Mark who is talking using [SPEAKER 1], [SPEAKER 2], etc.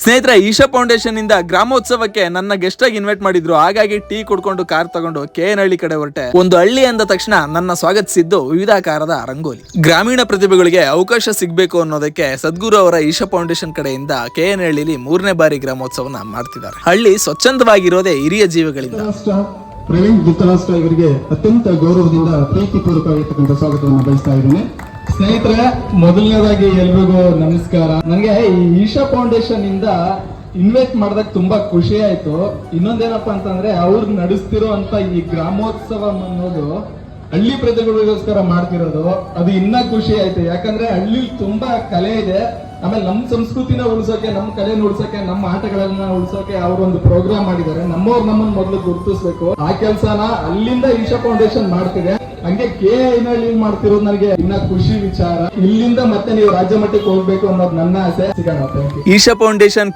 [SPEAKER 1] ಸ್ನೇಹಿತರೆ, ಈಶಾ ಫೌಂಡೇಶನ್ ಇಂದ ಗ್ರಾಮೋತ್ಸವಕ್ಕೆ ನನ್ನ ಗೆಸ್ಟ್ ಆಗಿ ಇನ್ವೈಟ್ ಮಾಡಿದ್ರು. ಹಾಗಾಗಿ ಟೀ ಕುಡ್ಕೊಂಡು ಕಾರ್ ತಗೊಂಡು KN ಕಡೆ ಹೊರಟೆ. ಒಂದು ಹಳ್ಳಿ ಅಂದ ತಕ್ಷಣ ನನ್ನ ಸ್ವಾಗತಿಸಿದ್ದು ವಿವಿಧಾಕಾರದ ರಂಗೋಲಿ. ಗ್ರಾಮೀಣ ಪ್ರತಿಭೆಗಳಿಗೆ ಅವಕಾಶ ಸಿಗಬೇಕು ಅನ್ನೋದಕ್ಕೆ ಸದ್ಗುರು ಅವರ ಈಶಾ ಫೌಂಡೇಶನ್ ಕಡೆಯಿಂದ KN ಮೂರನೇ ಬಾರಿ ಗ್ರಾಮೋತ್ಸವನ ಮಾಡ್ತಿದ್ದಾರೆ. ಹಳ್ಳಿ ಸ್ವಚ್ಛಂದವಾಗಿರೋದೇ ಹಿರಿಯ ಜೀವಿಗಳಿಂದ.
[SPEAKER 2] ಪ್ರವೀಣ್ ಧೃತರಾಷ್ಟ್ರ ಇವರಿಗೆ ಅತ್ಯಂತ ಗೌರವದಿಂದ ಪ್ರೀತಿಪೂರ್ವಕವಾಗಿರ್ತಕ್ಕಂಥ ಸ್ವಾಗತವನ್ನು ಬಯಸ್ತಾ ಇದ್ದೇನೆ. ಸ್ನೇಹಿತರೆ, ಮೊದಲನೇದಾಗಿ ಎಲ್ರಿಗೂ ನಮಸ್ಕಾರ. ನನಗೆ ಈ ಈಶಾ ಫೌಂಡೇಶನ್ ಇಂದ ಇನ್ವೈಟ್ ಮಾಡಿದಾಗ ತುಂಬಾ ಖುಷಿ ಆಯ್ತು. ಇನ್ನೊಂದೇನಪ್ಪಾ ಅಂತಂದ್ರೆ ಅವ್ರು ನಡೆಸ್ತಿರೋ ಅಂತ ಈ ಗ್ರಾಮೋತ್ಸವ ಅನ್ನೋದು ಹಳ್ಳಿ ಪ್ರತಿಭೆಗಳಿಗೋಸ್ಕರ ಮಾಡ್ತಿರೋದು, ಅದು ಇನ್ನ ಖುಷಿ ಆಯ್ತು. ಯಾಕಂದ್ರೆ ಹಳ್ಳಿ ತುಂಬಾ ಕಲೆ ಇದೆ. ಆಮೇಲೆ ನಮ್ಮ ಸಂಸ್ಕೃತಿನ ಉಳಿಸೋಕೆ, ನಮ್ಮ ಕಲೆನ ಉಳಿಸೋಕೆ, ನಮ್ಮ ಆಟಗಳನ್ನ ಉಳಿಸೋಕೆ ಅವರೊಂದು ಪ್ರೋಗ್ರಾಮ್ ಮಾಡಿದ್ದಾರೆ. ನಮ್ಮವ್ರು ನಮ್ಮನ್ನ ಮೊದಲು ಗುರುತಿಸ್ಬೇಕು. ಆ ಕೆಲಸನ ಅಲ್ಲಿಂದ ಈಶಾ ಫೌಂಡೇಶನ್ ಮಾಡ್ತಿದೆ. ಹಂಗೆ KN ಮಾಡ್ತಿರೋದು ನನಗೆ ಇನ್ನ ಖುಷಿ ವಿಚಾರ. ಇಲ್ಲಿಂದ ಮತ್ತೆ ನೀವು ರಾಜ್ಯ ಮಟ್ಟಕ್ಕೆ ಹೋಗ್ಬೇಕು ಅನ್ನೋದು ನನ್ನ ಆಸೆ. ಸಿಗೋಣ.
[SPEAKER 1] ಈಶಾ ಫೌಂಡೇಶನ್